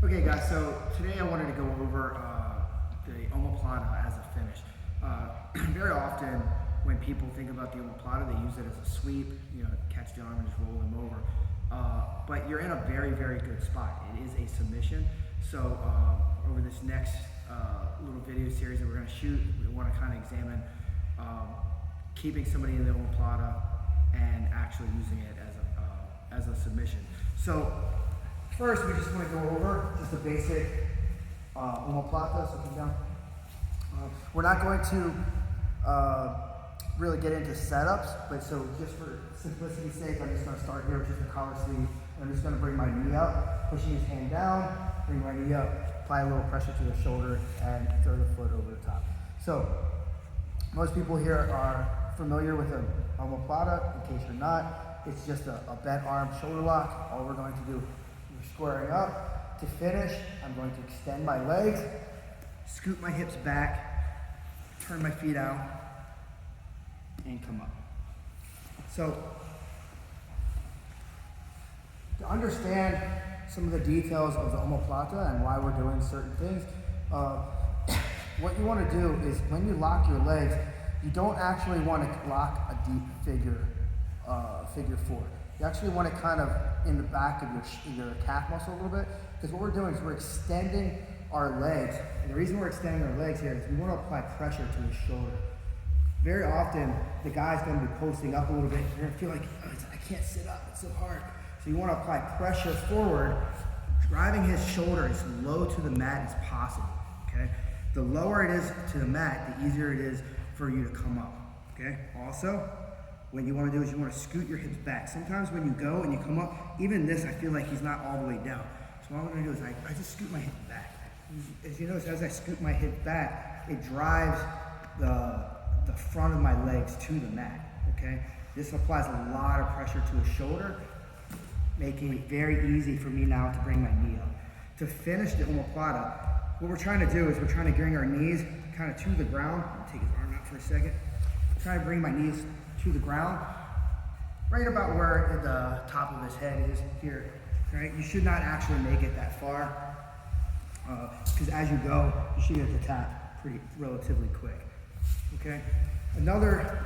Okay guys, so today I wanted to go over the Oma Plata as a finish. Very often when people think about the Oma Plata, they use it as a sweep, catch the arm and just roll them over. But you're in a very, very good spot. It is a submission. So over this next little video series that we're going to shoot, we want to kind of examine keeping somebody in the Oma Plata and actually using it as a submission. So first, we just want to go over just a basic Oma Plata, so come down. We're not going to really get into setups, but so just for simplicity's sake, I'm just going to start here with just a collar sleeve, and I'm just going to bring my knee up, pushing his hand down, bring my knee up, apply a little pressure to the shoulder, and throw the foot over the top. So most people here are familiar with an Oma Plata. In case you're not, it's just a bent arm shoulder lock. All we're going to do, we're squaring up. To finish, I'm going to extend my legs, scoot my hips back, turn my feet out, and come up. So, to understand some of the details of the Oma Plata and why we're doing certain things, what you want to do is when you lock your legs, you don't actually want to lock a deep figure four. You actually want it kind of in the back of your calf muscle a little bit, because what we're doing is we're extending our legs. And the reason we're extending our legs here is we want to apply pressure to his shoulder. Very often, the guy's going to be posting up a little bit. You're going to feel like, I can't sit up, it's so hard. So you want to apply pressure forward, driving his shoulder as low to the mat as possible, okay? The lower it is to the mat, the easier it is for you to come up, okay? Also, what you want to do is you want to scoot your hips back. Sometimes when you go and you come up, even this, I feel like he's not all the way down. So what I'm going to do is I just scoot my hip back. As you notice, as I scoot my hip back, it drives the front of my legs to the mat, okay? This applies a lot of pressure to his shoulder, making it very easy for me now to bring my knee up. To finish the Oma Plata, what we're trying to do is we're trying to bring our knees kind of to the ground. I'll take his arm out for a second. Try to bring my knees to the ground, right about where the top of his head is here, right? You should not actually make it that far, because as you go, you should get the tap relatively quick, okay? Another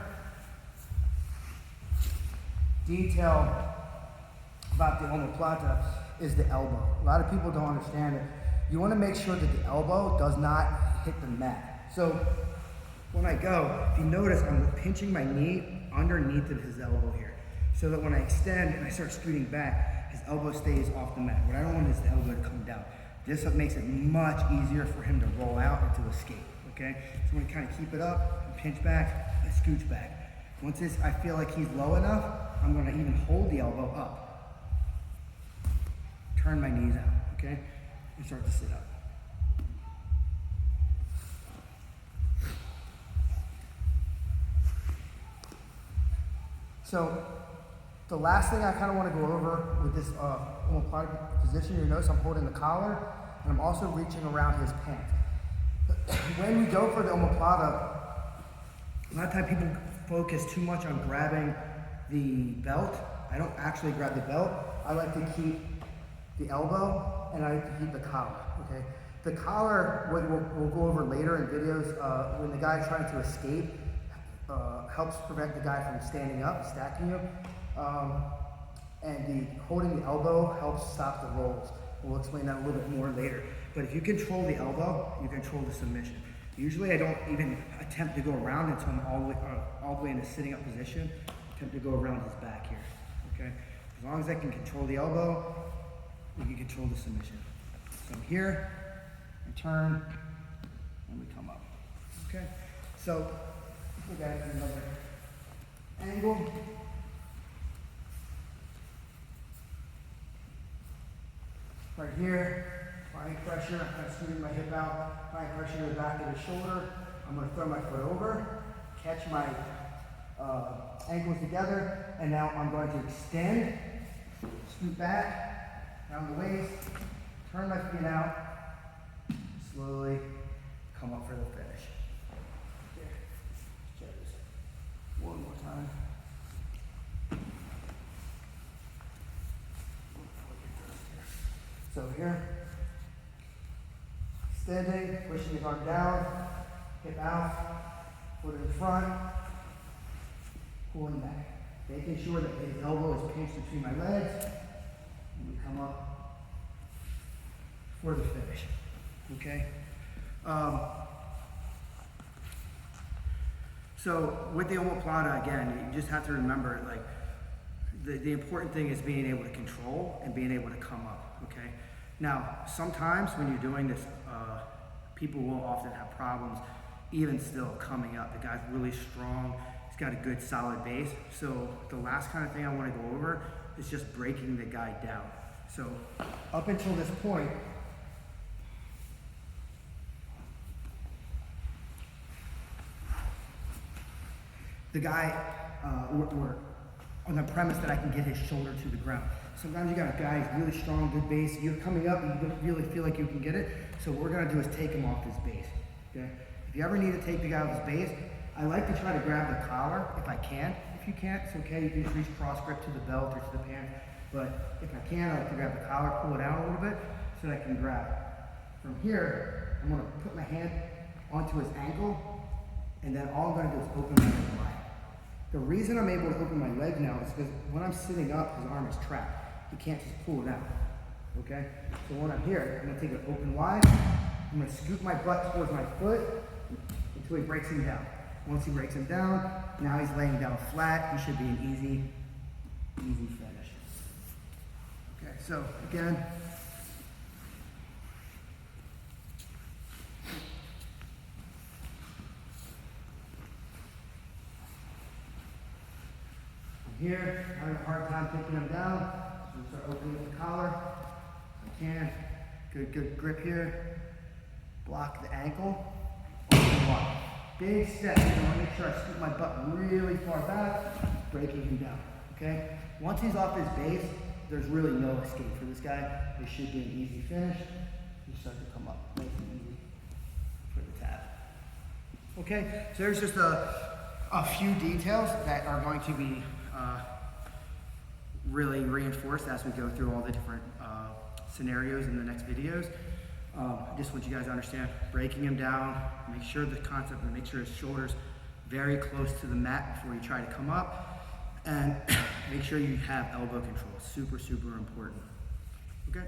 detail about the Oma Plata is the elbow. A lot of people don't understand it. You want to make sure that the elbow does not hit the mat. So when I go, if you notice, I'm pinching my knee underneath of his elbow here, so that when I extend and I start scooting back, his elbow stays off the mat. What I don't want is the elbow to come down. This makes it much easier for him to roll out and to escape, okay? So I'm gonna kind of keep it up, and pinch back, I scooch back. Once I feel like he's low enough, I'm gonna even hold the elbow up. Turn my knees out, okay? And start to sit up. So the last thing I kind of want to go over with this Oma Plata position, you notice I'm holding the collar and I'm also reaching around his pants. When we go for the Oma Plata, a lot of times people focus too much on grabbing the belt. I don't actually grab the belt. I like to keep the elbow and I like to keep the collar, okay? The collar, we'll go over later in videos, when the guy's trying to escape, helps prevent the guy from standing up, stacking you. And holding the elbow helps stop the rolls. We'll explain that a little bit more later. But if you control the elbow, you control the submission. Usually I don't even attempt to go around until I'm all the way in a sitting up position. Attempt to go around his back here, okay? As long as I can control the elbow, we can control the submission. So I'm here, I turn, and we come up, okay? So, we got another angle. Right here, applying pressure, I'm kind of scooting my hip out, applying pressure to the back of the shoulder. I'm going to throw my foot over, catch my ankles together, and now I'm going to extend, scoot back, down the waist, turn my feet out, slowly come up for the finish. There. Let's try this one more time. So here, Extending, pushing his arm down, hip out, foot in front, pulling back. Making sure that his elbow is pinched between my legs, and we come up for the finish. Okay? So with the Oma Plata, again, you just have to remember, like, the important thing is being able to control and being able to come up, okay? Now, sometimes when you're doing this, people will often have problems even still coming up. The guy's really strong, he's got a good solid base. So the last kind of thing I want to go over is just breaking the guy down. So up until this point, the guy, we're on the premise that I can get his shoulder to the ground. Sometimes you got a guy who's really strong, good base, you're coming up and you don't really feel like you can get it. So what we're gonna do is take him off his base, okay? If you ever need to take the guy off his base, I like to try to grab the collar if I can. If you can't, it's okay, you can just reach cross grip to the belt or to the pants. But if I can, I like to grab the collar, pull it out a little bit so that I can grab. From here, I'm gonna put my hand onto his ankle, and then all I'm gonna do is open my leg wide. The reason I'm able to open my leg now is because when I'm sitting up, his arm is trapped. He can't just pull it out, okay? So when I'm here, I'm gonna take it open wide. I'm gonna scoop my butt towards my foot until he breaks him down. Once he breaks him down, now he's laying down flat. He should be an easy finish. Okay, so again, here, I have a hard time taking him down, so we start opening up the collar. If I can, good grip here. Block the ankle, open wide. Big step, I want to make sure I scoop my butt really far back, breaking him down, okay? Once he's off his base, there's really no escape for this guy. It should be an easy finish. You start to come up, nice and easy for the tab. Okay, so there's just a few details that are going to be really reinforced as we go through all the different scenarios in the next videos. I just want you guys to understand, breaking him down, make sure the concept and make sure his shoulder's very close to the mat before you try to come up, and make sure you have elbow control. Super, super important. Okay?